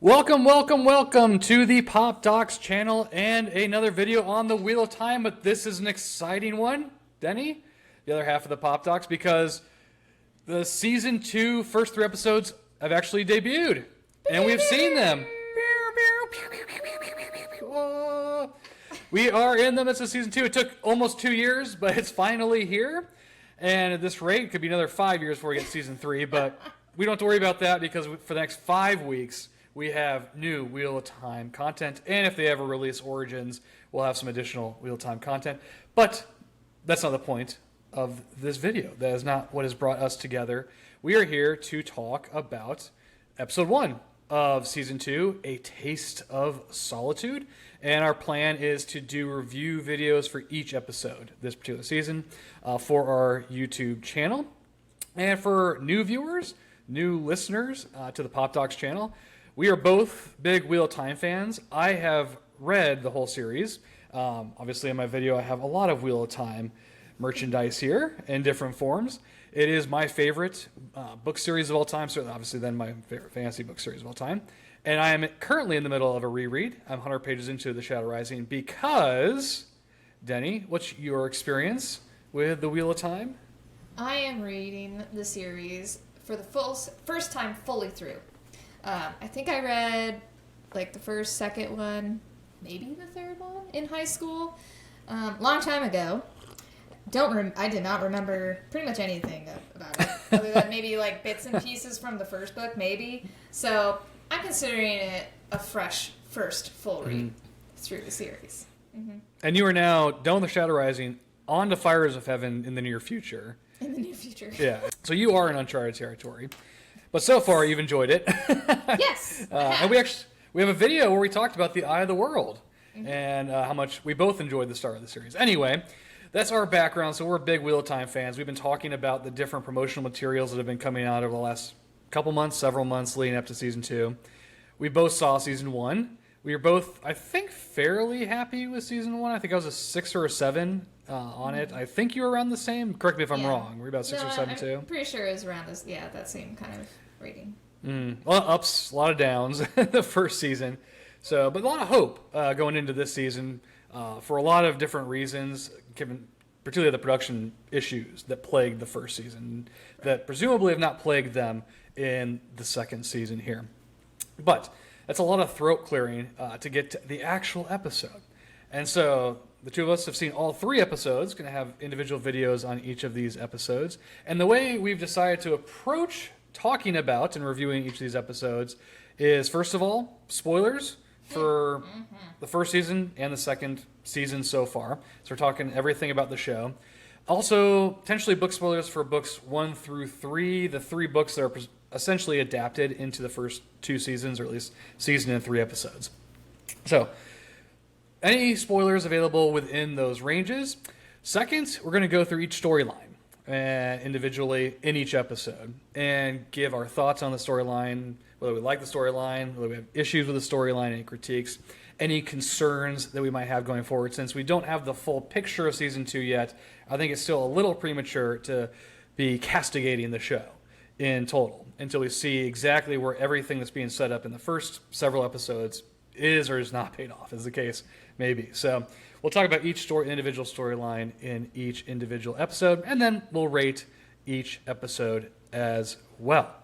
Welcome to the Pop Docs channel and another video on the Wheel of Time, but this is an exciting one, Denny, the other half of the Pop Docs, because the Season 2 first 3 episodes have actually debuted, and we've seen them. We are in the midst of Season 2. It took almost 2 years, but it's finally here, and at this rate, it could be another 5 years before we get Season 3, but we don't have to worry about that because for the next 5 weeks, we have new Wheel of Time content, and if they ever release Origins, we'll have some additional Wheel of Time content. But that's not the point of this video. That is not what has brought us together. We are here to talk about Episode 1 of Season 2, A Taste of Solitude. And our plan is to do review videos for each episode this particular season for our YouTube channel. And for new viewers, new listeners to the Pop Docs channel, we are both big Wheel of Time fans. I have read the whole series. Obviously, in my video, I have a lot of Wheel of Time merchandise here in different forms. It is my favorite book series of all time, certainly, obviously, then my favorite fantasy book series of all time. And I am currently in the middle of a reread. I'm 100 pages into The Shadow Rising because, Denny, what's your experience with the Wheel of Time? I am reading the series for the first time fully through. I think I read like the first, second one, maybe the third one in high school, long time ago. I did not remember pretty much anything about it, other than maybe like bits and pieces from the first book, maybe. So I'm considering it a fresh first full read through the series. Mm-hmm. And you are now done with The Shadow Rising, on to Fires of Heaven in the near future. In the near future. Yeah. So you are in uncharted territory. But so far, you've enjoyed it. Yes. And we have a video where we talked about the Eye of the World and how much we both enjoyed the start of the series. Anyway, that's our background. So we're big Wheel of Time fans. We've been talking about the different promotional materials that have been coming out over the last couple months, several months leading up to Season 2. We both saw Season 1. We were both, I think, fairly happy with Season 1. I think I was a 6 or a 7 on it. I think you were around the same. Correct me if I'm wrong. Were you about 6 or 7 too? I'm pretty sure it was around this. Yeah, that same kind of rating. A lot of ups, a lot of downs the first season. So, but a lot of hope going into this season for a lot of different reasons, given particularly the production issues that plagued the first season, that presumably have not plagued them in the second season here. But that's a lot of throat clearing to get to the actual episode. And so the two of us have seen all 3 episodes, going to have individual videos on each of these episodes. And the way we've decided to approach talking about and reviewing each of these episodes is, first of all, spoilers for the first season and the second season so far. So we're talking everything about the show. Also, potentially book spoilers for books 1 through 3, the 3 books that are essentially adapted into the first 2 seasons, or at least season and 3 episodes. So, any spoilers available within those ranges. Second, we're going to go through each storyline individually in each episode and give our thoughts on the storyline, whether we like the storyline, whether we have issues with the storyline, any critiques, any concerns that we might have going forward. Since we don't have the full picture of Season 2 yet, I think it's still a little premature to be castigating the show in total until we see exactly where everything that's being set up in the first several episodes is or is not paid off, as the case may be. So we'll talk about each individual storyline in each individual episode, and then we'll rate each episode as well.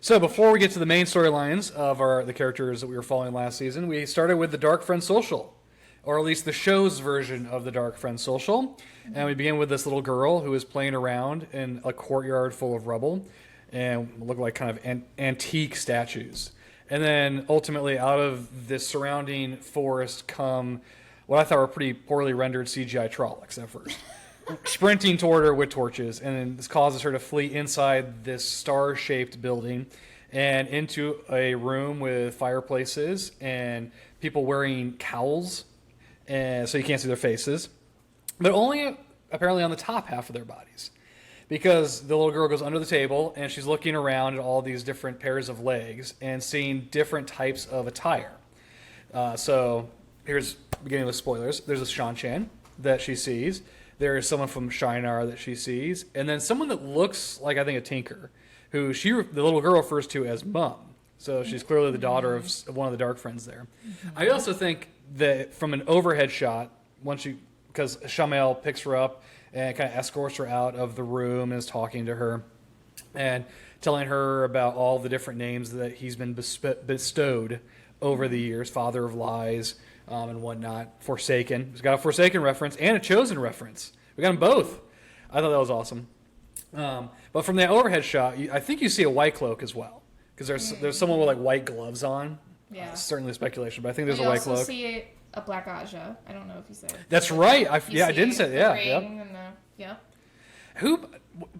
So before we get to the main storylines of the characters that we were following last season, we started with the Dark Friend Social, or at least the show's version of the Dark Friend Social. And we begin with this little girl who is playing around in a courtyard full of rubble and look like kind of antique statues. And then ultimately out of this surrounding forest come what I thought were pretty poorly rendered CGI Trollocs at first, sprinting toward her with torches. And then this causes her to flee inside this star-shaped building and into a room with fireplaces and people wearing cowls, and so you can't see their faces, but only apparently on the top half of their bodies. Because the little girl goes under the table and she's looking around at all these different pairs of legs and seeing different types of attire. So here's beginning with spoilers. There's a Shan-Chan that she sees. There is someone from Shinar that she sees. And then someone that looks like, I think, a Tinker, who the little girl refers to as Mum. So she's clearly the daughter of one of the dark friends there. I also think that from an overhead shot, because Shamael picks her up and kind of escorts her out of the room and is talking to her and telling her about all the different names that he's been bestowed over the years, Father of Lies and whatnot, Forsaken. He's got a Forsaken reference and a Chosen reference. We got them both. I thought that was awesome. But from the overhead shot, I think you see a white cloak as well, because there's someone with like white gloves on. Yeah. Certainly speculation, but I think there's We a white also cloak. see a black Aja. I don't know if you said. That's right. I You didn't see say the yeah. ring Yep. and yeah. Who?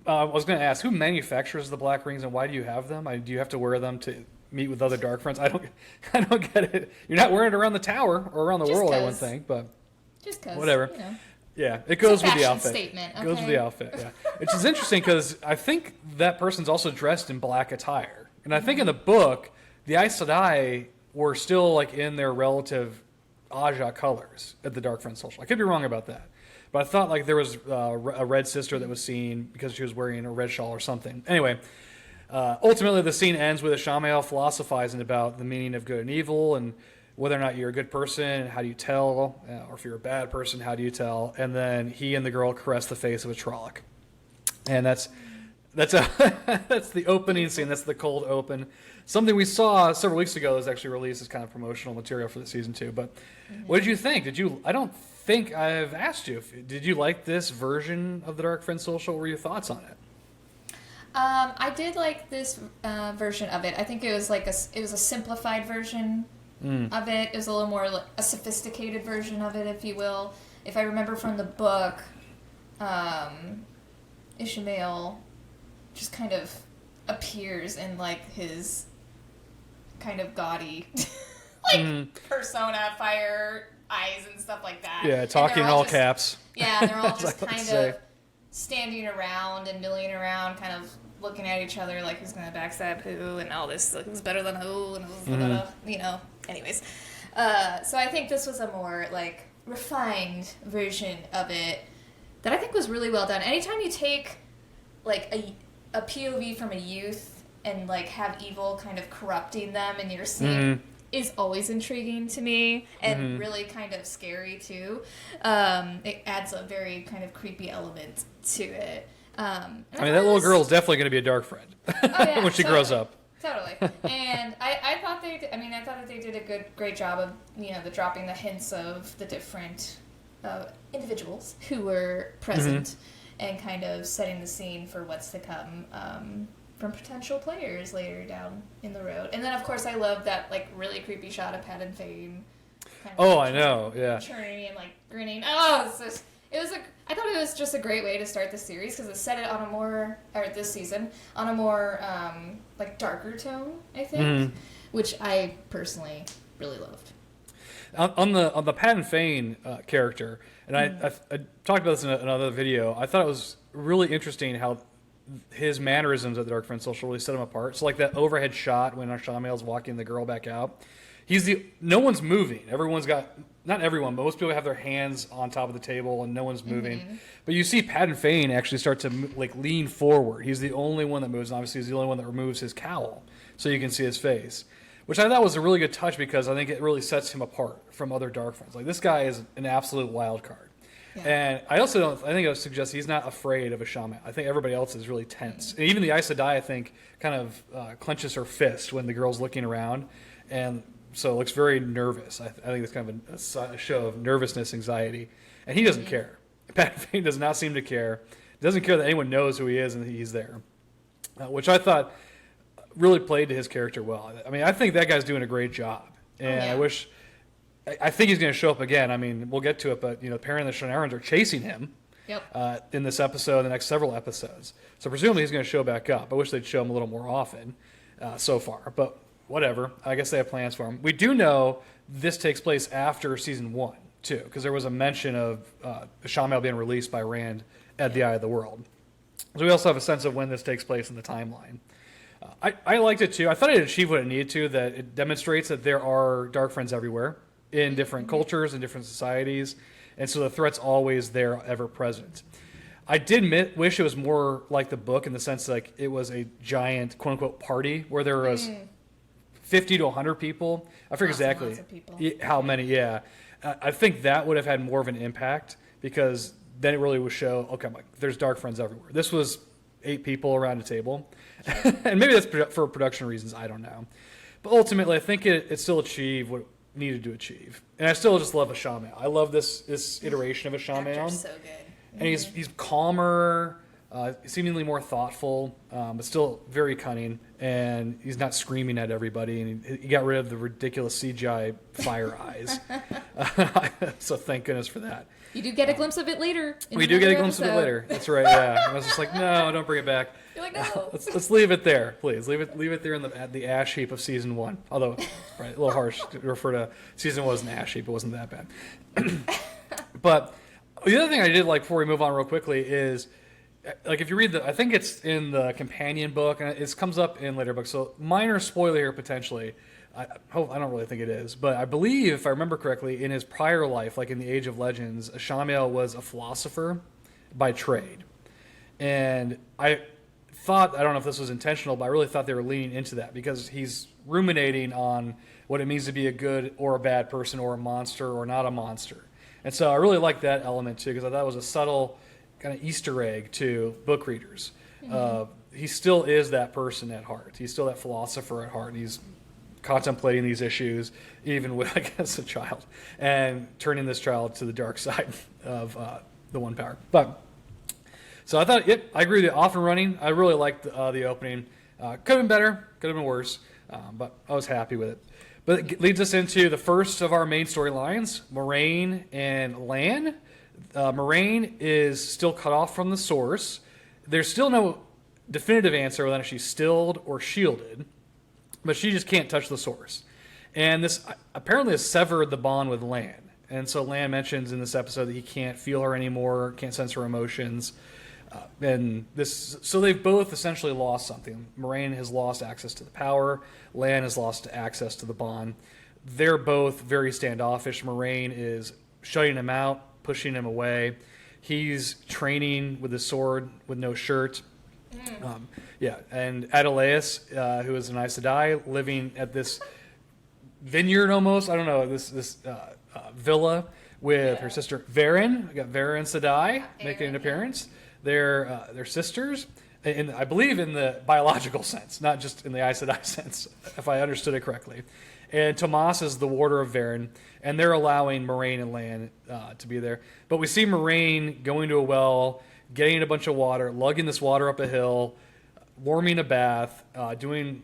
I was going to ask who manufactures the black rings and why do you have them? Do you have to wear them to meet with other dark friends? I don't get it. You're not wearing it around the tower or around the Just world, I wouldn't 'cause. think, but Just because. whatever. You know. Yeah, it goes with the fashion outfit. statement, It goes with the outfit, yeah. Which is interesting because I think that person's also dressed in black attire. And I think in the book, the Aes Sedai were still like in their relative Aja colors at the Dark Friend Social. I could be wrong about that. But I thought like there was a red sister that was seen because she was wearing a red shawl or something. Anyway, ultimately the scene ends with a Shamael philosophizing about the meaning of good and evil and whether or not you're a good person, how do you tell? Or if you're a bad person, how do you tell? And then he and the girl caress the face of a Trolloc. And that's the opening scene. That's the cold open. Something we saw several weeks ago is actually released as kind of promotional material for the season 2. But what did you think? I don't think I've asked you. Did you like this version of the Dark Friend Social? What were your thoughts on it? I did like this version of it. I think it was like it was a simplified version of it. It was a little more like a sophisticated version of it, if you will. If I remember from the book, Ishmael just kind of appears in like his kind of gaudy persona, fire eyes and stuff like that. Yeah, talking in all caps. Yeah, they're all just That's what I kind say. of standing around and milling around, kind of looking at each other like who's going to backstab who and all this, like who's better than who and who's gonna, anyways. So I think this was a more like refined version of it that I think was really well done. Anytime you take like a POV from a youth and like have evil kind of corrupting them in your scene is always intriguing to me and really kind of scary too. It adds a very kind of creepy element to it. I mean, that little girl's definitely going to be a dark friend when she grows up. Totally. And I thought that they did a great job of, the dropping the hints of the different individuals who were present and kind of setting the scene for what's to come from potential players later down in the road. And then, of course, I love that, like, really creepy shot of Pat and Fane. I know, yeah. Churning and, like, grinning. I thought it was just a great way to start the series because it set it on a more, or this season, on a more, like, darker tone, I think, which I personally really loved. On the Pat and Fane character, and I talked about this in another video, I thought it was really interesting how his mannerisms at the Dark Friend Social really set him apart. So like that overhead shot when Shamael's walking the girl back out, no one's moving. Everyone's got, not everyone, but most people have their hands on top of the table and no one's moving. But you see Pat and Fane actually start to like lean forward. He's the only one that moves, and obviously he's the only one that removes his cowl so you can see his face. Which I thought was a really good touch because I think it really sets him apart from other Dark Friends. Like, this guy is an absolute wild card. Yeah. And I think I would suggest he's not afraid of a Shamael. I think everybody else is really tense. And even the Aes Sedai, I think, kind of clenches her fist when the girl's looking around. And so looks very nervous. I think it's kind of a show of nervousness, anxiety. And he doesn't care. Pat Fane does not seem to care. Doesn't care that anyone knows who he is and he's there. Which I thought really played to his character well. I mean, I think that guy's doing a great job. And I think he's going to show up again. I mean, we'll get to it, but, Perrin and the Shannarans are chasing him in this episode, the next several episodes. So presumably he's going to show back up. I wish they'd show him a little more often so far, but whatever. I guess they have plans for him. We do know this takes place after season 1, too, because there was a mention of Shamael being released by Rand at the Eye of the World. So we also have a sense of when this takes place in the timeline. I liked it, too. I thought it achieved what it needed to, that it demonstrates that there are Dark Friends everywhere in different cultures and different societies, and so the threat's always there, ever present. I did wish it was more like the book in the sense like it was a giant quote-unquote party where there was 50 to 100 people. I forget exactly Lots of people. how many. Yeah, I think that would have had more of an impact because then it really would show. Okay, there's dark friends everywhere. This was 8 people around a table, and maybe that's for production reasons. I don't know, but ultimately, I think it still achieved what it needed to achieve. And I still just love Ashamel. I love this iteration of Ashamel. Actor's so good. And he's calmer, seemingly more thoughtful, but still very cunning. And he's not screaming at everybody. And he got rid of the ridiculous CGI fire eyes. So thank goodness for that. You do get a glimpse of it later. We do get a glimpse of it later. That's right. Yeah. I was just like, no, don't bring it back. You're like, no. Let's leave it there, please. Leave it there in the ash heap of season 1. Although, right, a little harsh to refer to season 1 as an ash heap. It wasn't that bad. But the other thing I did like before we move on real quickly is, like, if you read I think it's in the companion book, and it comes up in later books. So minor spoiler here potentially. I don't really think it is, but I believe, if I remember correctly, in his prior life, like in the Age of Legends, Ashamel was a philosopher by trade, and I don't know if this was intentional, but I really thought they were leaning into that because he's ruminating on what it means to be a good or a bad person or a monster or not a monster. And so I really like that element too, because I thought it was a subtle kind of Easter egg to book readers. He still is that person at heart. He's still that philosopher at heart. And he's contemplating these issues, even with, I guess, a child, and turning this child to the dark side of the One Power. But so I thought, I agree with you. Off and running. I really liked the opening. Could have been better. Could have been worse. But I was happy with it. But it leads us into the first of our main storylines, Moraine and Lan. Moraine is still cut off from the source. There's still no definitive answer whether she's stilled or shielded, but she just can't touch the source. And this apparently has severed the bond with Lan. And so Lan mentions in this episode that he can't feel her anymore, can't sense her emotions. So they've both essentially lost something. Moraine has lost access to the power. Lan has lost access to the bond. They're both very standoffish. Moraine is shutting him out, pushing him away. He's training with his sword with no shirt. And Adelaus, who is an Aes Sedai, living at this vineyard almost. I don't know, this villa with her sister Perrin. We got Perrin Sedai making an appearance. They're sisters, and I believe in the biological sense, not just in the Aes Sedai sense, if I understood it correctly. And Tomas is the warder of Perrin, and they're allowing Moraine and Lan to be there. But we see Moraine going to a well, getting a bunch of water, lugging this water up a hill, warming a bath, doing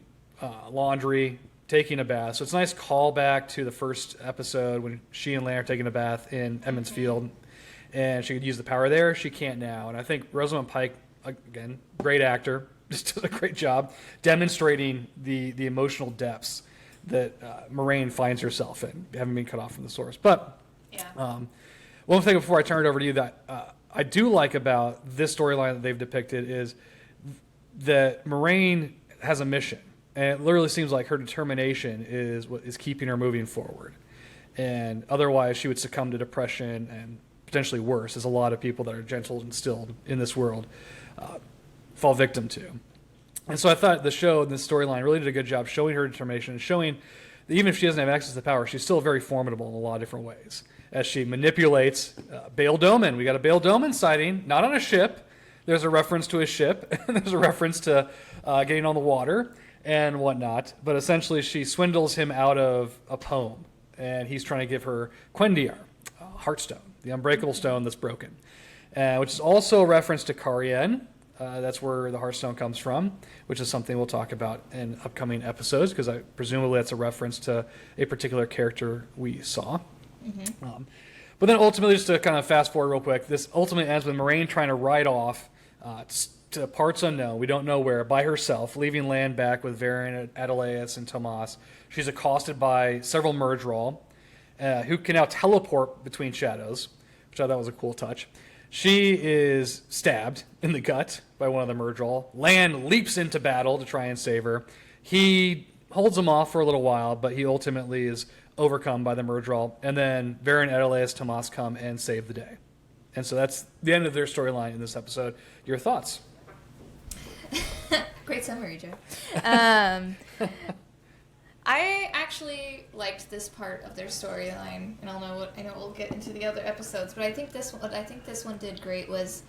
laundry, taking a bath. So it's a nice callback to the first episode when she and Lan are taking a bath in Emond's Field. And she could use the power there. She can't now. And I think Rosamund Pike, again, great actor, just does a great job demonstrating the emotional depths that Moraine finds herself in, having been cut off from the source. But one thing before I turn it over to you that I do like about this storyline that they've depicted is that Moraine has a mission. And it literally seems like her determination is what is keeping her moving forward. And otherwise, she would succumb to depression and potentially worse, as a lot of people that are gentle and stilled in this world fall victim to. And so I thought the show and this storyline really did a good job showing her determination and showing that even if she doesn't have access to power, she's still very formidable in a lot of different ways. As she manipulates Bail Doman. We got a Bail Doman sighting, not on a ship. There's a reference to a ship. There's a reference to getting on the water and whatnot. But essentially, she swindles him out of a poem. And he's trying to give her Quendiar, Heartstone, the unbreakable stone that's broken, which is also a reference to Karien. That's where the Heartstone comes from, which is something we'll talk about in upcoming episodes, because presumably that's a reference to a particular character we saw. But then ultimately, just to kind of fast forward real quick, this ultimately ends with Moraine trying to ride off to parts unknown, we don't know where, by herself, leaving Lan back with Perrin, Adelaus, and Tomas. She's accosted by several Murdral, who can now teleport between shadows, which I thought was a cool touch. She is stabbed in the gut by one of the Murdral. Lan leaps into battle to try and save her. He holds him off for a little while, but he ultimately is overcome by the Murdral. And then Perrin, Adelaus, Tomas come and save the day. And so that's the end of their storyline in this episode. Your thoughts? Great summary, Joe. I actually liked this part of their storyline, and I know we'll get into the other episodes, but I think this one did great was,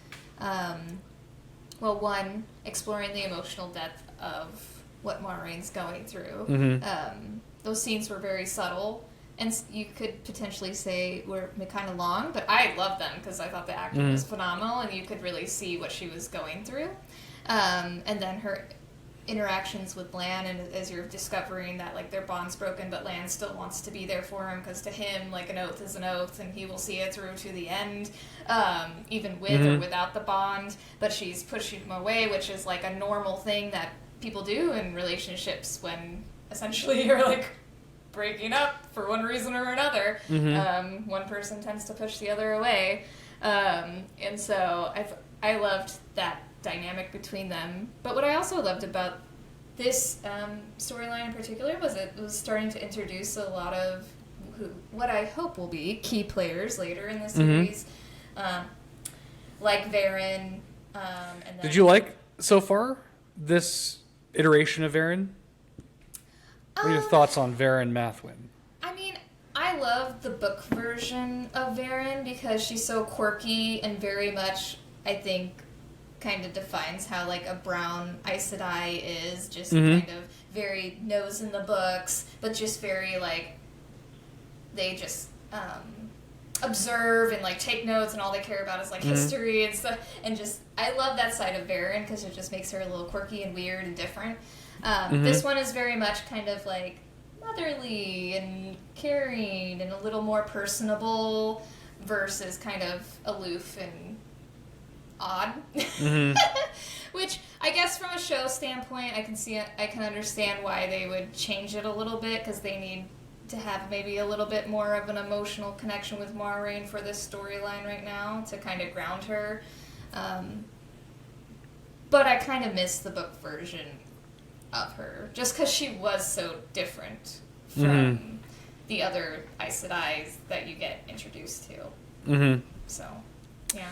one, exploring the emotional depth of what Moraine's going through. Mm-hmm. Those scenes were very subtle, and you could potentially say were kind of long, but I loved them because I thought the acting was phenomenal, and you could really see what she was going through. And then her interactions with Lan, and as you're discovering that like their bond's broken, but Lan still wants to be there for him because to him like an oath is an oath, and he will see it through to the end, even with or without the bond. But she's pushing him away, which is like a normal thing that people do in relationships when essentially you're like breaking up for one reason or another. One person tends to push the other away, and so I loved that dynamic between them. But what I also loved about this storyline in particular was it was starting to introduce a lot of what I hope will be key players later in the series, like Varen. And then, did you like so far this iteration of Varen? What are your thoughts on Varen Mathwin? I mean, I love the book version of Varen because she's so quirky and very much, I think, kind of defines how like a brown Aes Sedai is, just kind of very nose in the books, but just very like they just observe and like take notes, and all they care about is like history and stuff. And just I love that side of Varen because it just makes her a little quirky and weird and different. This one is very much kind of like motherly and caring and a little more personable versus kind of aloof and odd. Which I guess from a show standpoint I can understand why they would change it a little bit, because they need to have maybe a little bit more of an emotional connection with Moraine for this storyline right now to kind of ground her. But I kind of miss the book version of her just because she was so different from the other Aes Sedais that you get introduced to. So yeah,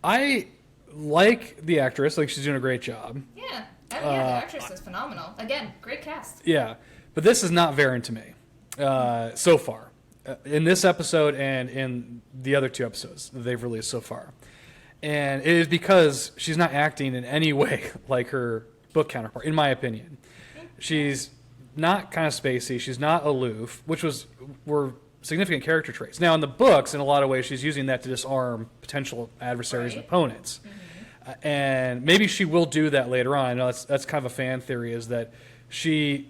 I like the actress. Like, she's doing a great job. Yeah. The actress is phenomenal. Again, great cast. Yeah. But this is not Varen to me so far. In this episode and in the other 2 episodes that they've released so far. And it is because she's not acting in any way like her book counterpart, in my opinion. She's not kind of spacey. She's not aloof, which were significant character traits. Now, in the books, in a lot of ways, she's using that to disarm potential adversaries and opponents. And maybe she will do that later on. I know that's kind of a fan theory, is that she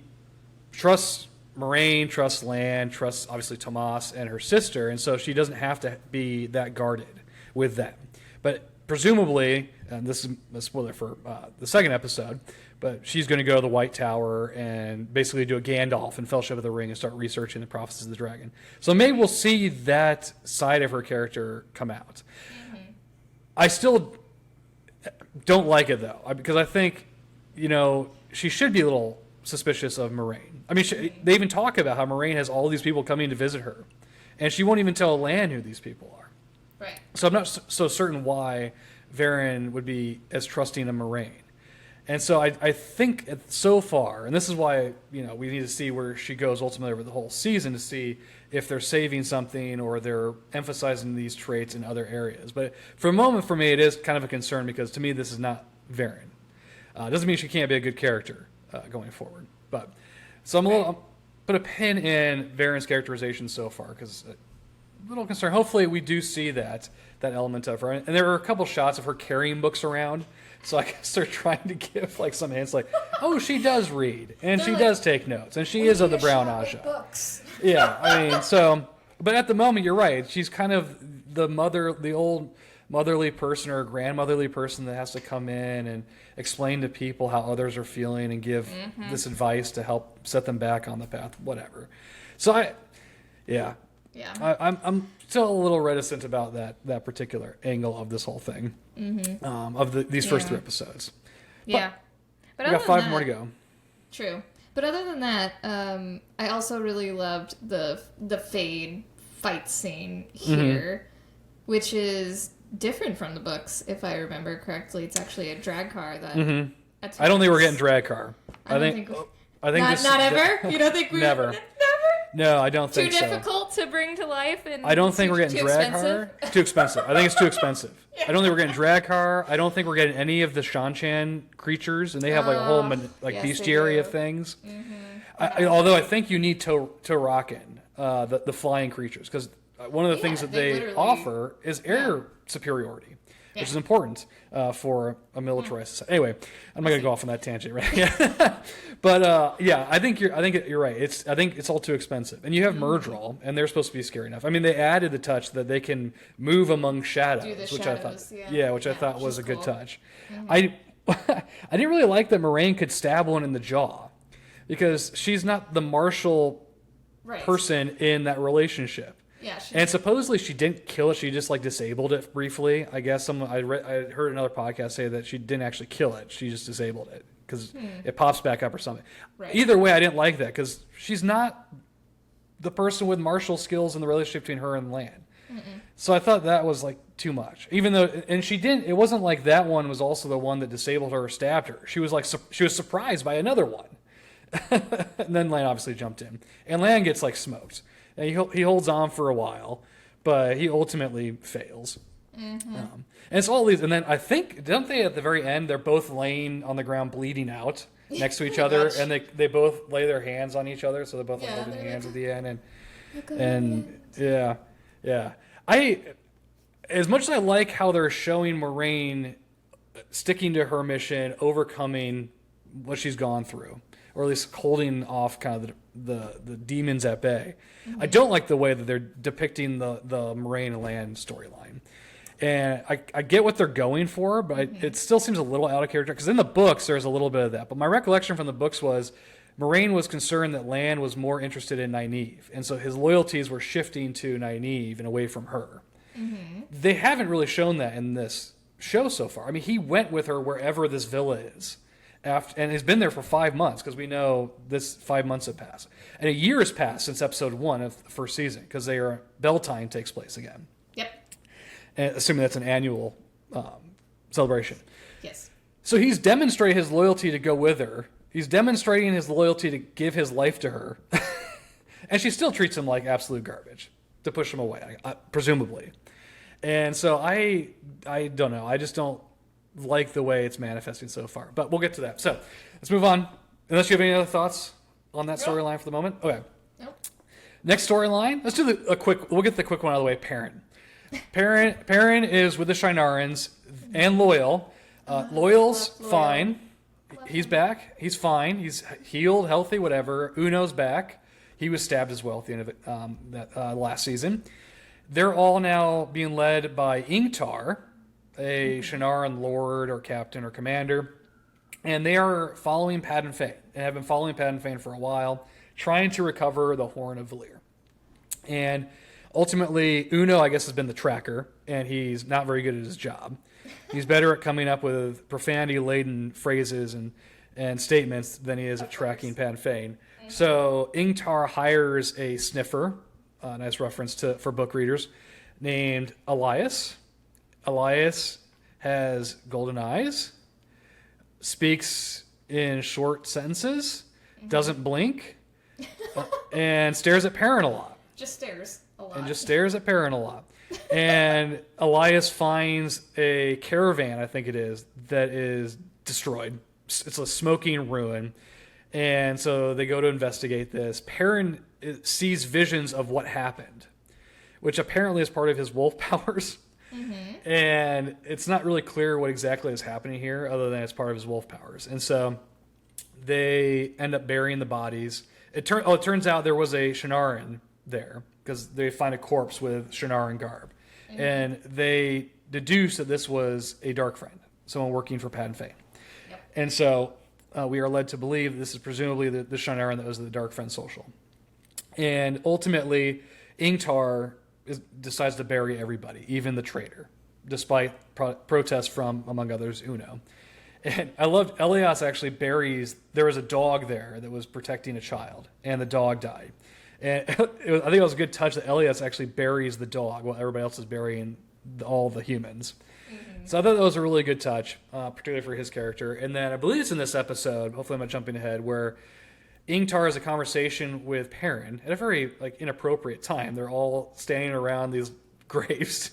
trusts Moraine, trusts Lan, trusts, obviously, Tomas and her sister, and so she doesn't have to be that guarded with them. But presumably, and this is a spoiler for the second episode, but she's going to go to the White Tower and basically do a Gandalf in Fellowship of the Ring and start researching the prophecies of the dragon. So maybe we'll see that side of her character come out. I still don't like it, though, because I think, she should be a little suspicious of Moraine. I mean, they even talk about how Moraine has all these people coming to visit her, and she won't even tell Lan who these people are. Right. So I'm not so certain why Varen would be as trusting of Moraine. And so I think so far, and this is why we need to see where she goes ultimately over the whole season to see if they're saving something or they're emphasizing these traits in other areas. But for a moment, for me, it is kind of a concern because to me, this is not Varen. Doesn't mean she can't be a good character going forward. But so I'll put a pin in Varen's characterization so far because a little concerned. Hopefully, we do see that element of her. And there are a couple shots of her carrying books around. So I guess they're trying to give some hints oh, she does read and she does take notes and she is of the brown Aja. Books. Yeah, I mean, but at the moment you're right. She's kind of the old motherly person or grandmotherly person that has to come in and explain to people how others are feeling and give this advice to help set them back on the path, whatever. So I'm still a little reticent about that particular angle of this whole thing, of these first 3 episodes. But we got 5 more to go. True. But other than that, I also really loved the Fade fight scene here, which is different from the books, if I remember correctly. It's actually a drag car that attacks. I don't think we're getting drag car. I think I think Not ever? You don't think we Never. Never? No, I don't Too think so. difficult to bring to life? And I don't think we're getting too drag expensive? car. Too expensive. I think it's too expensive. I don't think we're getting drag car. I don't think we're getting any of the Shan-Chan creatures, and they have like a whole yes, they bestiary do. of things. Although I think you need Torakin, the flying creatures, because one of the things that they they literally- offer is air superiority, which is important for a militarized society. Anyway, I'm not going to go off on that tangent, right? But yeah, I think you're right. I think it's all too expensive. And you have Murdral, and they're supposed to be scary enough. I mean, they added the touch that they can move among shadows, Do the which shadows, I thought, which I thought which was is a good cool. touch. I didn't really like that Moraine could stab one in the jaw, because she's not the martial Right. person in that relationship. Yeah, she's And supposedly she didn't kill it; she just like disabled it briefly. I guess I heard another podcast say that she didn't actually kill it; she just disabled it because it pops back up or something. Right. Either way, I didn't like that because she's not the person with martial skills in the relationship between her and Lan. So I thought that was like too much. Even though, and she didn't. It wasn't like that one was also the one that disabled her or stabbed her. She was like she was surprised by another one. And then Lan obviously jumped in, and Lan gets like smoked. And he holds on for a while, but he ultimately fails. And it's all these, and then I think, don't they at the very end, they're both laying on the ground bleeding out next to each other, much. and they both lay their hands on each other, so they're both like Yeah, holding they're hands like- at the end, and yeah. As much as I like how they're showing Moraine sticking to her mission, overcoming what she's gone through, or at least holding off kind of the demons at bay. I don't like the way that they're depicting the Moraine and Lan storyline. And I get what they're going for, but it still seems a little out of character. Because in the books, there's a little bit of that. But my recollection from the books was Moraine was concerned that Lan was more interested in Nynaeve. And so his loyalties were shifting to Nynaeve and away from her. They haven't really shown that in this show so far. I mean, he went with her wherever this villa is. And has been there for 5 months, because we know this 5 months have passed. And a year has passed since episode 1 of the first season, because Beltane takes place again. Yep. And assuming that's an annual celebration. Yes. So he's demonstrated his loyalty to go with her. He's demonstrating his loyalty to give his life to her. And she still treats him like absolute garbage to push him away, presumably. And so I don't know. I just don't like the way it's manifesting so far. But we'll get to that. So let's move on. Unless you have any other thoughts on that storyline for the moment. Okay. Nope. Next storyline. Let's do we'll get the quick one out of the way. Perrin is with the Shinarans and Loyal. Loyal's Loyal. fine. He's back. He's fine. He's healed, healthy, whatever. Uno's back. He was stabbed as well at the end of it last season. They're all now being led by Ingtar, a Shanaran lord or captain or commander, and they are following Padan Fain and have been following Padan Fain for a while, trying to recover the Horn of Valir. And ultimately, Uno, I guess, has been the tracker, and he's not very good at his job. He's better at coming up with profanity-laden phrases and statements than he is at tracking Padan Fain. So Ingtar hires a sniffer, a nice reference for book readers, named Elias. Elias has golden eyes, speaks in short sentences, doesn't blink, and stares at Perrin a lot. Just stares a lot. And just stares at Perrin a lot. And Elias finds a caravan, I think it is, that is destroyed. It's a smoking ruin. And so they go to investigate this. Perrin sees visions of what happened, which apparently is part of his wolf powers. And it's not really clear what exactly is happening here, other than it's part of his wolf powers. And so they end up burying the bodies. It turns out there was a Shanaran there, because they find a corpse with Shanaran garb. And they deduce that this was a dark friend, someone working for Padan Fain. Yep. And so we are led to believe this is presumably the Shanaran that was the dark friend social. And ultimately, Ingtar decides to bury everybody, even the traitor, despite protests from, among others, Uno. And I loved Elias actually buries. There was a dog there that was protecting a child, and the dog died. And I think it was a good touch that Elias actually buries the dog while everybody else is burying all the humans. So I thought that was a really good touch, particularly for his character. And then I believe it's in this episode, hopefully I'm not jumping ahead, where Ingtar has a conversation with Perrin at a very inappropriate time. They're all standing around these graves,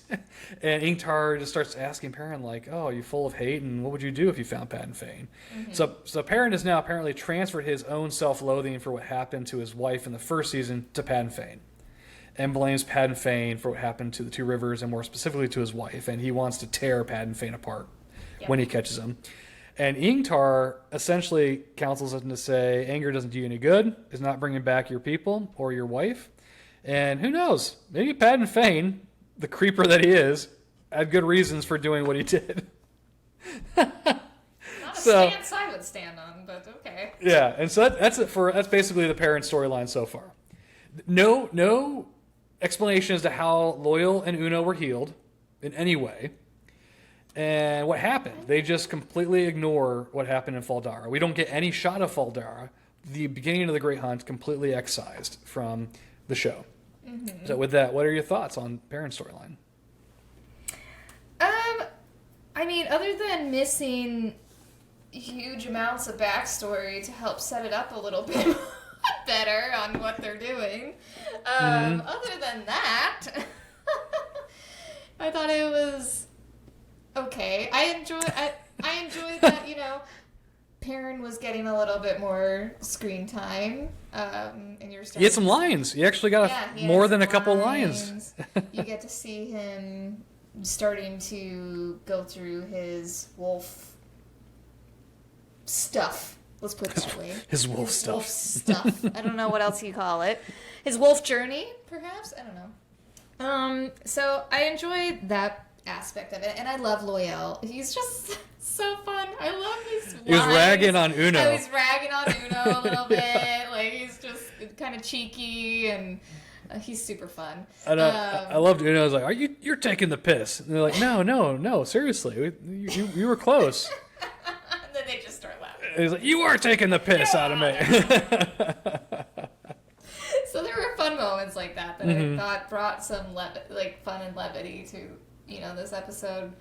and Ingtar just starts asking Perrin "Oh, are you full of hate? And what would you do if you found Pat and Fane?" So Perrin has now apparently transferred his own self-loathing for what happened to his wife in the first season to Pat and Fane, and blames Pat and Fane for what happened to the Two Rivers, and more specifically to his wife. And he wants to tear Pat and Fane apart when he catches them. And Ingtar essentially counsels him to say, anger doesn't do you any good. It's not bringing back your people or your wife. And who knows? Maybe Pat and Fane, the creeper that he is, had good reasons for doing what he did. Not a stance I would stand on, but okay. Yeah, and so that's basically the Perrin storyline so far. No explanation as to how Loial and Uno were healed in any way. And what happened? They just completely ignore what happened in Faldara. We don't get any shot of Faldara. The beginning of the Great Hunt completely excised from the show. Mm-hmm. So with that, what are your thoughts on Perrin's storyline? I mean, other than missing huge amounts of backstory to help set it up a little bit better on what they're doing, other than that, I thought it was okay. I enjoyed that, Perrin was getting a little bit more screen time. And he had some lines. He actually got more than a couple lines. You get to see him starting to go through his wolf stuff. Let's put it that way. His wolf stuff. Wolf stuff. I don't know what else you call it. His wolf journey, perhaps? I don't know. So I enjoyed that aspect of it, and I love Loial. He's just so fun. I love his lines. He was ragging on Uno. I was ragging on Uno a little bit. He's just kind of cheeky, and he's super fun. And I loved Uno. I was like, you're taking the piss. And they're like, no, seriously. You were close. And then they just start laughing. And he's like, you are taking the piss out of me. So there were fun moments like that I thought brought some fun and levity to this episode.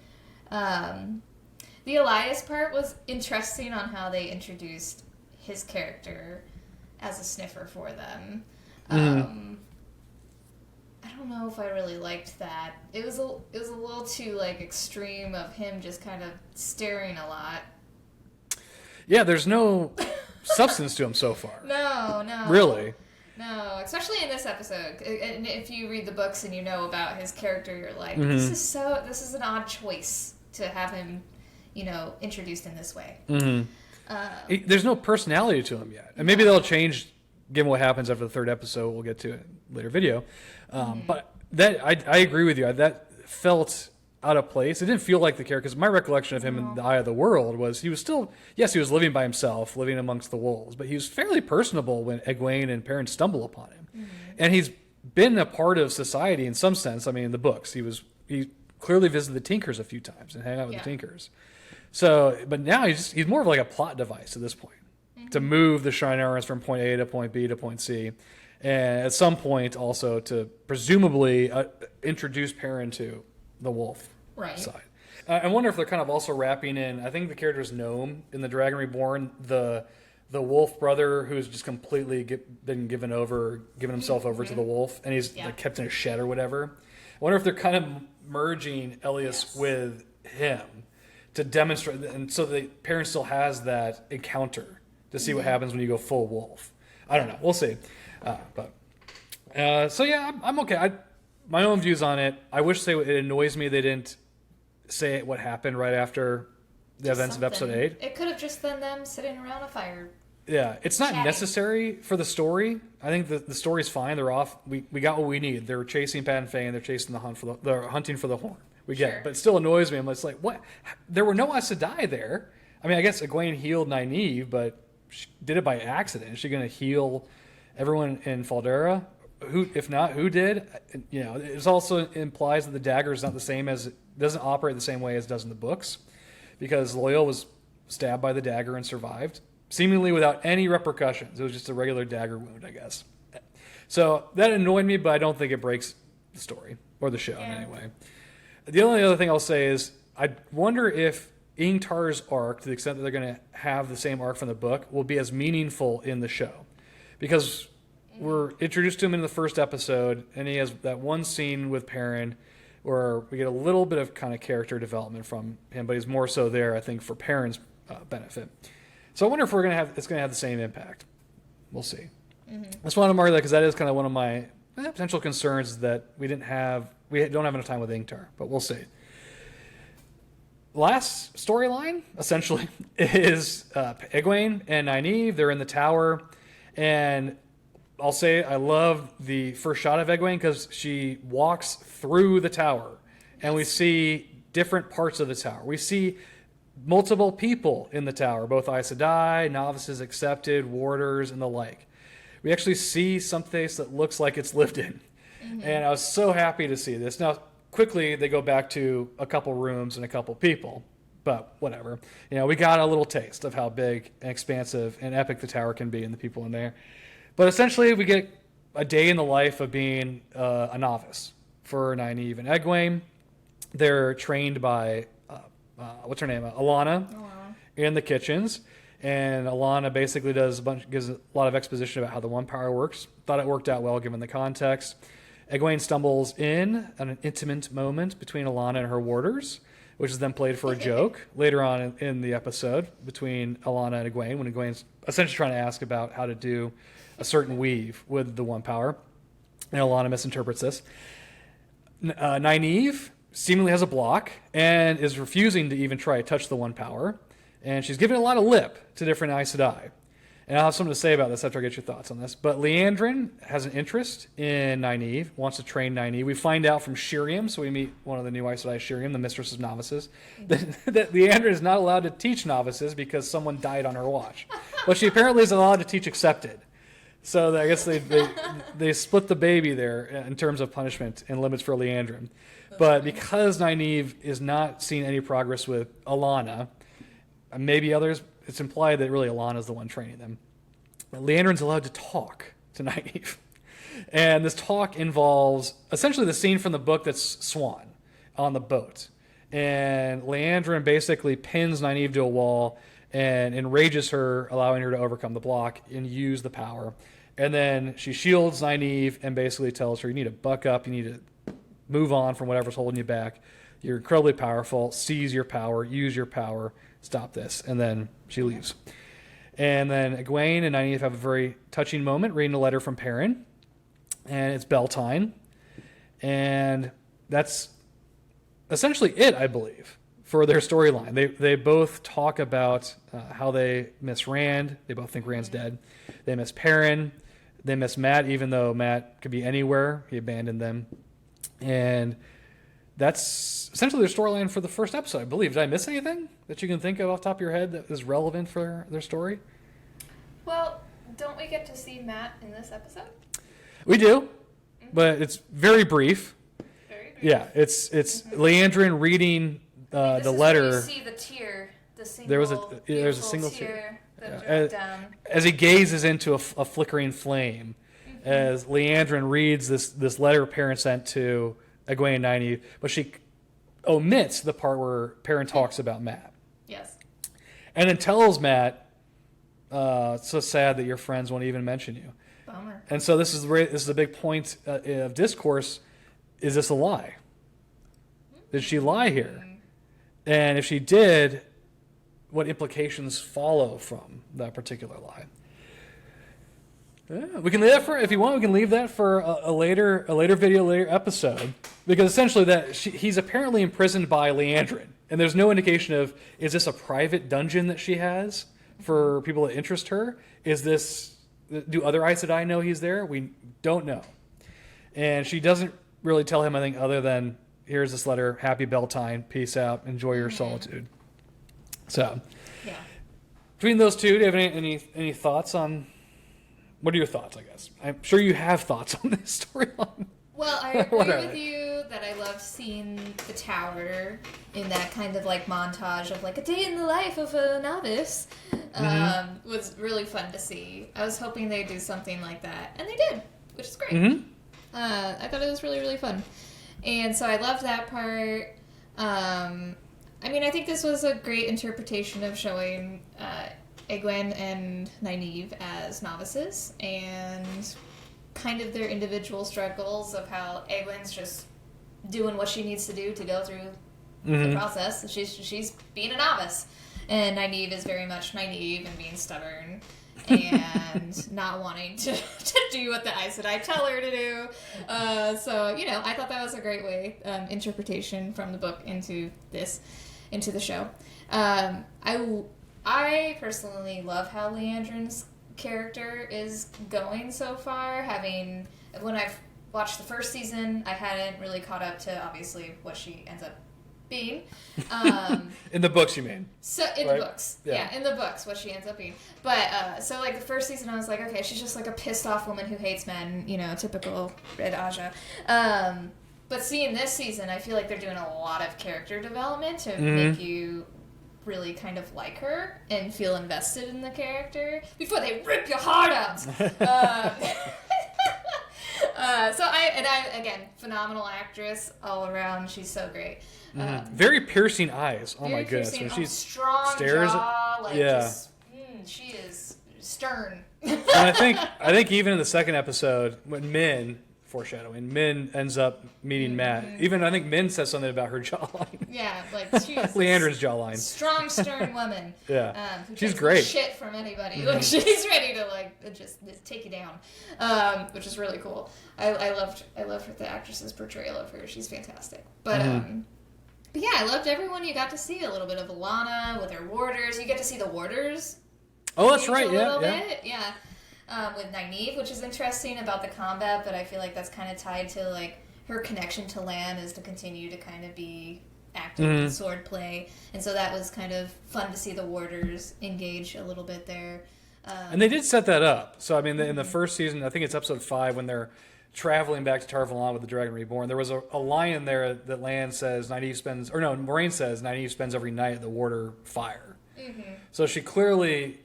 The Elias part was interesting on how they introduced his character as a sniffer for them. I don't know if I really liked that. It was a little too extreme of him just kind of staring a lot. Yeah, there's no substance to him so far. No. Really? No, especially in this episode. And if you read the books and you know about his character, you're like, this is an odd choice to have him, introduced in this way. There's no personality to him yet. And maybe they'll change given what happens after the third episode. We'll get to it in a later video. But that I agree with you. That felt out of place. It didn't feel like the character, because my recollection of him in the Eye of the World was he was still, yes, he was living by himself, living amongst the wolves, but he was fairly personable when Egwene and Perrin stumble upon him. And he's been a part of society in some sense. I mean, in the books, he clearly visited the Tinkers a few times and hang out with the Tinkers. So, but now he's more of a plot device at this point to move the Shrine Arrows from point A to point B to point C. And at some point also to presumably introduce Perrin to the wolf side. I wonder if they're kind of also wrapping in, I think the character is Gnome in The Dragon Reborn, the wolf brother who's just completely been given himself over to the wolf, and he's kept in a shed or whatever. I wonder if they're kind of merging Elias with him to demonstrate, and so the Perrin still has that encounter to see what happens when you go full wolf. I don't know. We'll see. So yeah, I'm okay. My own views on it. I wish it annoys me they didn't say what happened right after the events of episode 8. It could have just been them sitting around a fire. Yeah, it's not chatting. Necessary for the story. I think the story's fine. They're off. We got what we need. They're chasing Pat and Fane. They're chasing they're hunting for the horn. We get it, but it still annoys me. I'm just like, what? There were no Aes Sedai there. I mean, I guess Egwene healed Nynaeve, but she did it by accident. Is she going to heal everyone in Faldera? Who, if not, who did? It also implies that the dagger is not the same doesn't operate the same way as it does in the books, because Loial was stabbed by the dagger and survived, seemingly without any repercussions. It was just a regular dagger wound, I guess. So that annoyed me, but I don't think it breaks the story or the show in any way. The only other thing I'll say is I wonder if Ingtar's arc, to the extent that they're going to have the same arc from the book, will be as meaningful in the show. because we're introduced to him in the first episode, and he has that one scene with Perrin where we get a little bit of kind of character development from him, but he's more so there, I think, for Perrin's benefit. So I wonder if it's going to have the same impact. We'll see. I just wanted to mark that because that is kind of one of my potential concerns, is that we don't have enough time with Ingtar, but we'll see. Last storyline, essentially, is Egwene and Nynaeve. They're in the tower, and I'll say I love the first shot of Egwene because she walks through the tower, and we see different parts of the tower. We see multiple people in the tower, both Aes Sedai, novices accepted, warders, and the like. We actually see some place that looks like it's lived in, and I was so happy to see this. Now, quickly, they go back to a couple rooms and a couple people, but whatever. We got a little taste of how big and expansive and epic the tower can be and the people in there. But essentially, we get a day in the life of being a novice for Nynaeve and Egwene. They're trained by, what's her name, Alana, in the kitchens. And Alana basically gives a lot of exposition about how the One Power works. Thought it worked out well given the context. Egwene stumbles in at an intimate moment between Alana and her warders, which is then played for a joke later on in the episode between Alana and Egwene, when Egwene's essentially trying to ask about how to do a certain weave with the One Power. And Alana misinterprets this. Nynaeve seemingly has a block and is refusing to even try to touch the One Power. And she's giving a lot of lip to different Aes Sedai. And I'll have something to say about this after I get your thoughts on this. But Liandrin has an interest in Nynaeve, wants to train Nynaeve. We find out from Shiriam, so we meet one of the new Aes Sedai, Shiriam, the mistress of novices, that Liandrin is not allowed to teach novices because someone died on her watch. But she apparently is allowed to teach accepted. So I guess they split the baby there in terms of punishment and limits for Liandrin. But because Nynaeve is not seeing any progress with Alana, maybe others, it's implied that really Alana is the one training them. Liandrin's allowed to talk to Nynaeve. And this talk involves essentially the scene from the book that's Swan on the boat. And Liandrin basically pins Nynaeve to a wall and enrages her, allowing her to overcome the block and use the power. And then she shields Nynaeve and basically tells her, you need to buck up, you need to move on from whatever's holding you back. You're incredibly powerful. Seize your power. Use your power. Stop this. And then she leaves. And then Egwene and Nynaeve have a very touching moment reading a letter from Perrin. And it's bell time. And that's essentially it, I believe, for their storyline. They both talk about how they miss Rand. They both think Rand's dead. They miss Perrin. They miss Matt, even though Matt could be anywhere. He abandoned them. And that's essentially their storyline for the first episode, I believe. Did I miss anything that you can think of off the top of your head that is relevant for their story? Well, don't we get to see Matt in this episode? We do, but it's very brief. Very brief. Yeah, it's Liandrin reading the letter. This is where you see the tear, the single, there's a single tear that dropped down. As he gazes into a flickering flame, as Liandrin reads this letter Perrin sent to Egwene and Nynaeve, but she omits the part where Perrin talks about Matt. Yes. And then tells Matt, it's so sad that your friends won't even mention you. Bummer. And so this is a big point of discourse. Is this a lie? Did she lie here? And if she did, what implications follow from that particular lie? Yeah, we can leave that for, if you want, we can leave that for a later video, later episode, because essentially he's apparently imprisoned by Liandrin, and there's no indication of, is this a private dungeon that she has for people that interest her? Do other Aes Sedai know he's there? We don't know. And she doesn't really tell him anything other than, here's this letter, happy Beltane, peace out, enjoy your solitude. So, yeah. Between those two, do you have any thoughts on? What are your thoughts, I guess? I'm sure you have thoughts on this storyline. Well, I agree with you that I love seeing the tower in that kind of like montage of like a day in the life of a novice. Was really fun to see. I was hoping they'd do something like that, and they did, which is great. I thought it was really, really fun. And so I loved that part. I mean, I think this was a great interpretation of showing Egwene and Nynaeve as novices, and kind of their individual struggles of how Egwene's just doing what she needs to do to go through the process. She's being a novice, and Nynaeve is very much naive and being stubborn and not wanting to do what the Aes Sedai tell her to do. So, you know, I thought that was a great way, interpretation from the book into the show. I personally love how Leandrin's character is going so far. When I've watched the first season, I hadn't really caught up to, obviously, what she ends up being. In the books, you mean? So in the books, yeah, in the books, what she ends up being. But so like the first season, I was like, okay, she's just like a pissed off woman who hates men, you know, typical Red Aja. But seeing this season, I feel like they're doing a lot of character development to make you really kind of like her and feel invested in the character before they rip your heart out. So I again, phenomenal actress all around. She's so great. Very piercing eyes. Oh my goodness. When she's strong stares jaw, like just, she is stern. And I think even in the second episode, when Min ends up meeting Matt. Even I think Min says something about her jawline. Yeah, like she's Leandrin's jawline. Strong, stern woman. Yeah, who she's takes great. Shit from anybody. Like she's ready to like just take you down, which is really cool. I loved the actress's portrayal of her. She's fantastic. But yeah, I loved everyone. You got to see a little bit of Alana with her warders. You get to see the warders. Oh, that's right. A little bit. Yeah. With Nynaeve, which is interesting about the combat, but I feel like that's kind of tied to like her connection to Lan is to continue to kind of be active with the sword play, and so that was kind of fun to see the warders engage a little bit there. And they did set that up. So I mean, in the first season, I think it's episode 5 when they're traveling back to Tarvalon with the Dragon Reborn. There was a line there that Moraine says Nynaeve spends every night at the warder fire. So she clearly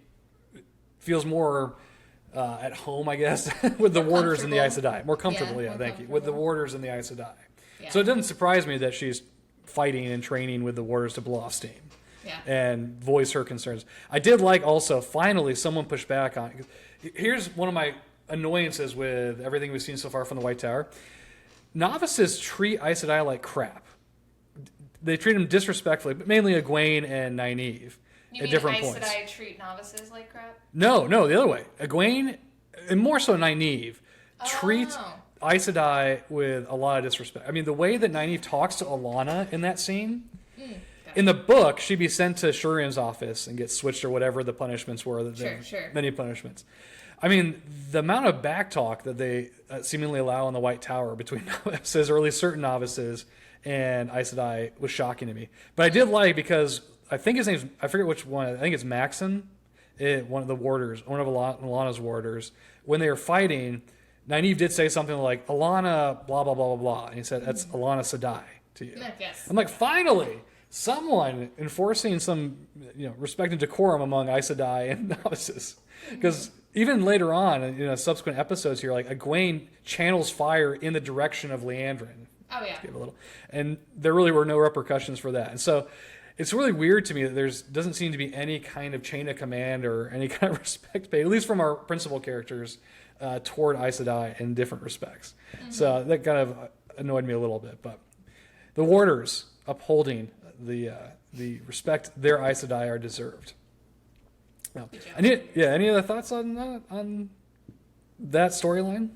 feels more at home, I guess, with the warders and the Aes Sedai. More comfortable, thank you. With the warders and the Aes Sedai. Yeah. So it doesn't surprise me that she's fighting and training with the warders to blow off steam. Yeah. And voice her concerns. I did like also, finally, someone pushed back on it. Here's one of my annoyances with everything we've seen so far from the White Tower. Novices treat Aes Sedai like crap. They treat them disrespectfully, but mainly Egwene and Nynaeve. You mean Aes Sedai treat novices like crap? No, the other way. Egwene, and more so Nynaeve, treat Aes Sedai with a lot of disrespect. I mean, the way that Nynaeve talks to Alana in that scene, in the book, she'd be sent to Shurian's office and get switched or whatever the punishments were. Sure. Many punishments. I mean, the amount of backtalk that they seemingly allow in the White Tower between novices, or at least certain novices, and Aes Sedai was shocking to me. But I did like, because I think his name's, I forget which one, I think it's Maxon, one of the warders, one of Alana's warders. When they were fighting, Nynaeve did say something like, Alana, blah, blah, blah, blah, blah. And he said, that's Alana Sedai to you. Yes. I'm like, finally, someone enforcing some, respect and decorum among Aes Sedai and novices. Because even later on, in subsequent episodes here, like Egwene channels fire in the direction of Leandrin. Oh, yeah. And there really were no repercussions for that. And so it's really weird to me that there doesn't seem to be any kind of chain of command or any kind of respect paid, at least from our principal characters, toward Aes Sedai in different respects. So that kind of annoyed me a little bit. But the warders upholding the respect their Aes Sedai are deserved. No. Any other thoughts on that storyline?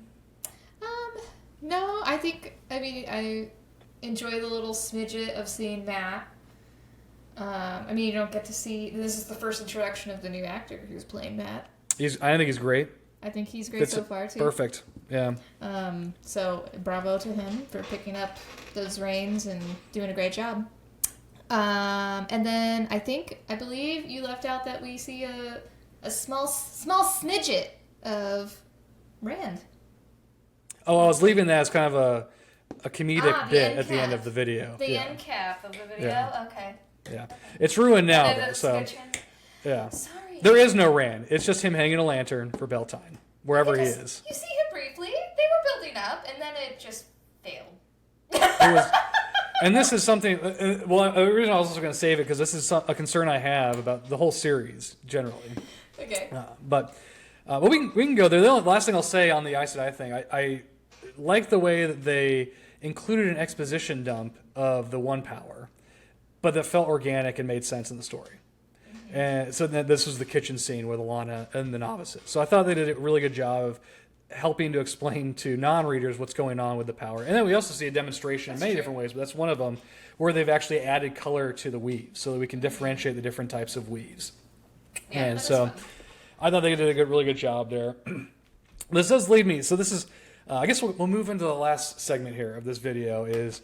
No, I enjoy the little smidget of seeing Matt. You don't get to see. This is the first introduction of the new actor who's playing Matt. I think he's great. I think he's great so far too. Perfect. Yeah. So bravo to him for picking up those reins and doing a great job. And then I believe you left out that we see a small smidget of Rand. Oh, I was leaving that as kind of a comedic bit at the end of the video. The end cap of the video? Yeah. Okay. Yeah. It's ruined now, though, so... Yeah. Sorry. There is no Rand. It's just him hanging a lantern for Beltane, wherever he is. You see him briefly. They were building up, and then it just failed. And this is something. Well, the reason I was also going to save it because this is a concern I have about the whole series generally. Okay. But we can go there. The last thing I'll say on the Aes Sedai thing, I like the way that they included an exposition dump of the one power, but that felt organic and made sense in the story. And so then this was the kitchen scene with Alana and the novices. So I thought they did a really good job of helping to explain to non-readers what's going on with the power. And then we also see a demonstration in many different ways, but that's one of them where they've actually added color to the weaves so that we can differentiate the different types of weaves. Yeah, And so I thought they did a really good job there. This does lead me. So this is, I guess we'll move into the last segment here of this video is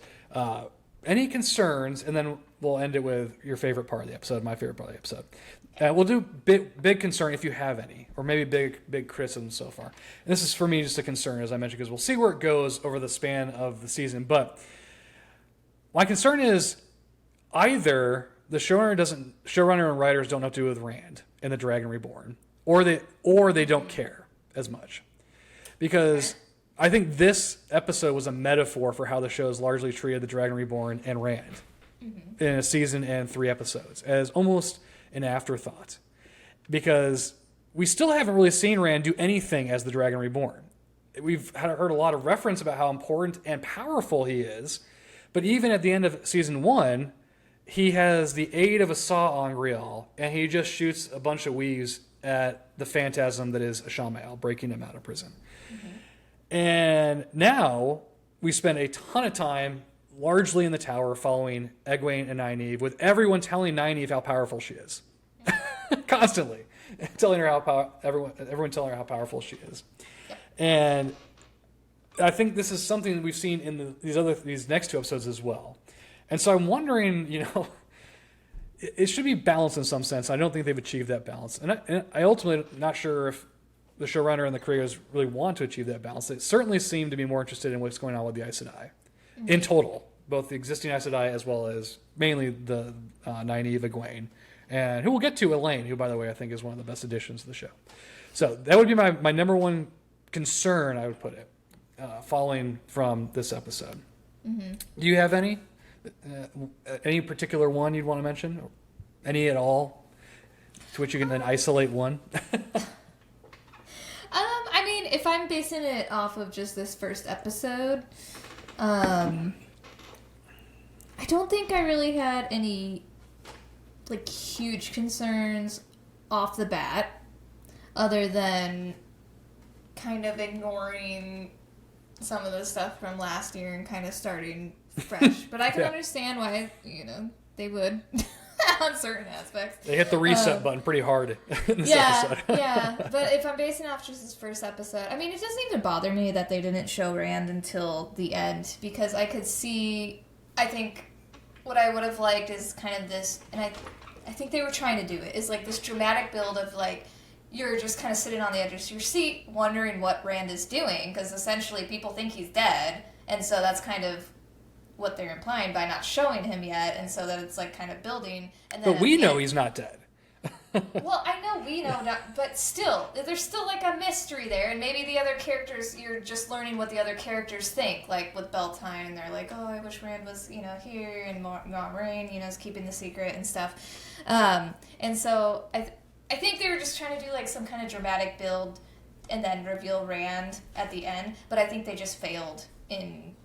any concerns, and then we'll end it with your favorite part of the episode, my favorite part of the episode. We'll do big concern if you have any, or maybe big criticism so far. And this is for me just a concern, as I mentioned, because we'll see where it goes over the span of the season. But my concern is either the showrunner and writers don't know what to do with Rand and the Dragon Reborn, or they don't care as much, because I think this episode was a metaphor for how the show has largely treated the Dragon Reborn and Rand in a season and 3 episodes as almost an afterthought, because we still haven't really seen Rand do anything as the Dragon Reborn. We've heard a lot of reference about how important and powerful he is, but even at the end of season 1, he has the aid of a saw on Grial, and he just shoots a bunch of weaves at the phantasm that is Ashamael, breaking him out of prison. And now we spend a ton of time largely in the tower following Egwene and Nynaeve, with everyone telling Nynaeve how powerful she is. Constantly. Telling her everyone telling her how powerful she is. And I think this is something that we've seen in these next 2 episodes as well. And so I'm wondering, it should be balanced in some sense. I don't think they've achieved that balance. And I ultimately am not sure if the showrunner and the creators really want to achieve that balance. They certainly seem to be more interested in what's going on with the Aes Sedai in total, both the existing Aes Sedai as well as mainly the Nynaeve, Egwene, and who we'll get to, Elaine, who, by the way, I think is one of the best additions to the show. So that would be my number one concern, I would put it, following from this episode. Do you have any particular one you'd want to mention? Or any at all to which you can then isolate one? I mean, if I'm basing it off of just this first episode, I don't think I really had any huge concerns off the bat, other than kind of ignoring some of the stuff from last year and kind of starting fresh. But I can understand why, they would on certain aspects. They hit the reset button pretty hard in this episode. Yeah. But if I'm basing off just this first episode, I mean, it doesn't even bother me that they didn't show Rand until the end, because I could see, I think what I would have liked is kind of this, and I think they were trying to do it, is this dramatic build of you're just kind of sitting on the edge of your seat wondering what Rand is doing, because essentially people think he's dead, and so that's kind of what they're implying by not showing him yet, and so that it's kind of building. And then but we know he's not dead. Well, I know we know, but still, there's still a mystery there, and maybe the other characters, you're just learning what the other characters think, with Beltane, and they're like, oh, I wish Rand was, here, and Moraine, is keeping the secret and stuff. And so I think they were just trying to do some kind of dramatic build and then reveal Rand at the end, but I think they just failed in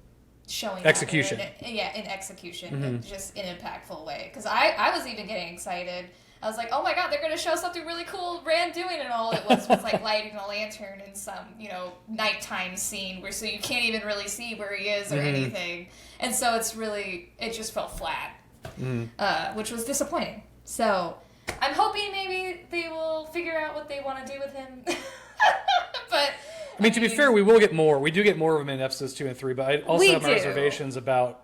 showing execution. In execution, just in an impactful way. Because I was even getting excited. I was like, oh my god, they're going to show something really cool Rand doing, and all it was lighting a lantern in some, nighttime scene so you can't even really see where he is or anything. And so it just felt flat, which was disappointing. So I'm hoping maybe they will figure out what they want to do with him. But I mean, to be fair, we will get more. We do get more of him in episodes 2 and 3, but I also have my reservations about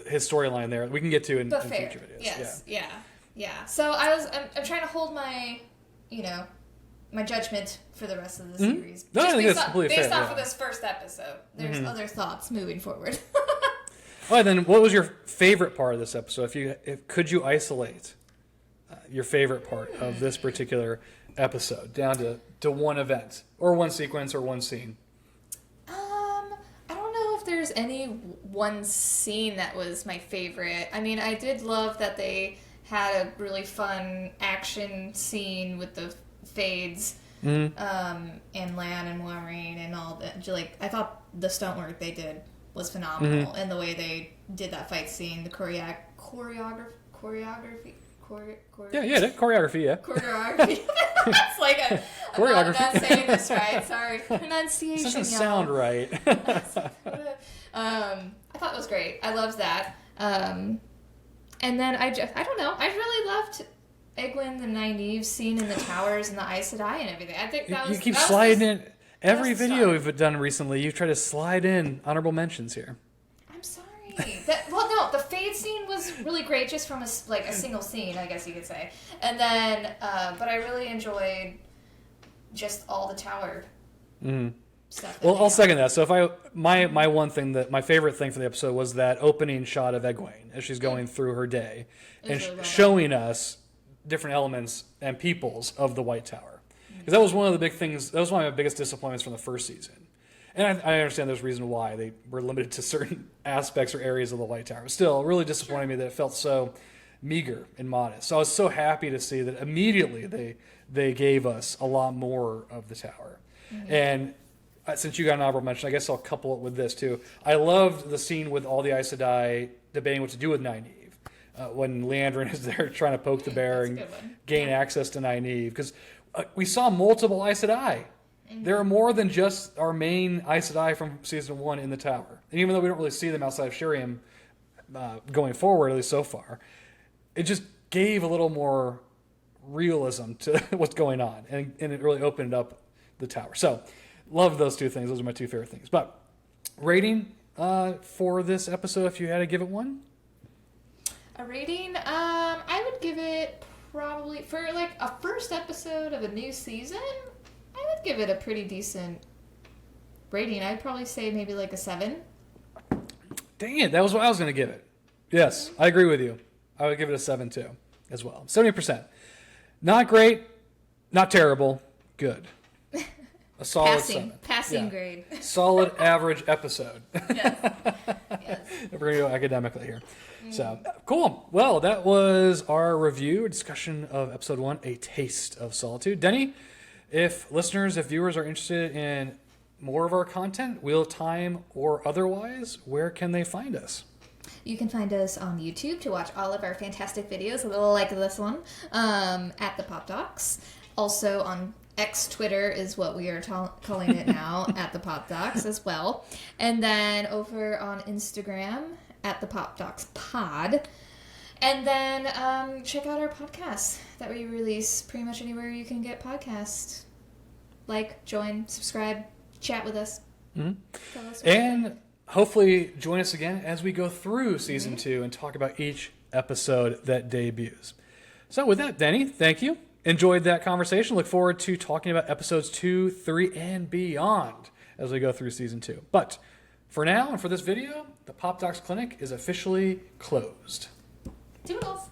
his storyline there. We can get to in future videos. Yes, yeah. So I'm trying to hold my, my judgment for the rest of the series. No, I think that's completely fair. Based off of this first episode, there's other thoughts moving forward. All right, then, what was your favorite part of this episode? Could you isolate your favorite part of this particular episode down to one event or one sequence or one scene? I don't know if there's any one scene that was my favorite. I mean, I did love that they had a really fun action scene with the fades, and Lan and Moraine and all that. Like, I thought the stunt work they did was phenomenal, and the way they did that fight scene, the choreography. Choreography, yeah. Choreography. It's like I'm not saying this right. Sorry, pronunciation. This doesn't y'all. sound right. I thought it was great. I loved that. And then I don't know. I really loved Egwene the Nynaeve scene in the towers and the Aes Sedai and everything. I think that was. You keep that sliding was, in every was the video start. we've done recently. You've tried to slide in honorable mentions here. I'm sorry. No, the fade scene was really great, just from a single scene, I guess you could say. And then, but I really enjoyed just all the tower stuff. Well, I'll second that. So if my one thing my favorite thing for the episode was that opening shot of Egwene as she's going through her day and really well showing us different elements and peoples of the White Tower. Because that was one of the big things. That was one of my biggest disappointments from the first season. And I understand there's a reason why they were limited to certain aspects or areas of the White Tower. But still, it really disappointed me that it felt so meager and modest. So I was so happy to see that immediately they gave us a lot more of the tower. And since you got an honorable mention, I guess I'll couple it with this too. I loved the scene with all the Aes Sedai debating what to do with Nynaeve. When Leandrin is there trying to poke the bear and gain access to Nynaeve. Because we saw multiple Aes Sedai. There are more than just our main Aes Sedai from season 1 in the tower. And even though we don't really see them outside of Sheriam going forward, at least so far, it just gave a little more realism to what's going on. And it really opened up the tower. So, love those two things. Those are my two favorite things. But, rating for this episode, if you had to give it one? A rating? I would give it probably, for like a first episode of a new season, I would give it a pretty decent rating. I'd probably say maybe like a 7. Dang it, that was what I was going to give it. Yes, I agree with you. I would give it a 7 too, as well. 70%. Not great, not terrible, good. A solid 7. Passing grade. Solid average episode. Yes. We're going to go academically here. So, cool. Well, that was our review, discussion of episode 1, A Taste of Solitude. Denny, if listeners, if viewers are interested in more of our content, wheel of time or otherwise, where can they find us? You can find us on YouTube to watch all of our fantastic videos, a little like this one, at the Pop Docs. Also on X Twitter is what we are calling it now, at the Pop Docs as well. And then over on Instagram at the Pop Docs Pod. And then check out our podcasts that we release pretty much anywhere you can get podcasts. Like, join, subscribe, chat with us. Tell us what And hopefully join us again as we go through season 2 and talk about each episode that debuts. So with that, Denny, thank you. Enjoyed that conversation. Look forward to talking about episodes 2, 3, and beyond as we go through season 2. But for now and for this video, the Pop Docs Clinic is officially closed. Toodles!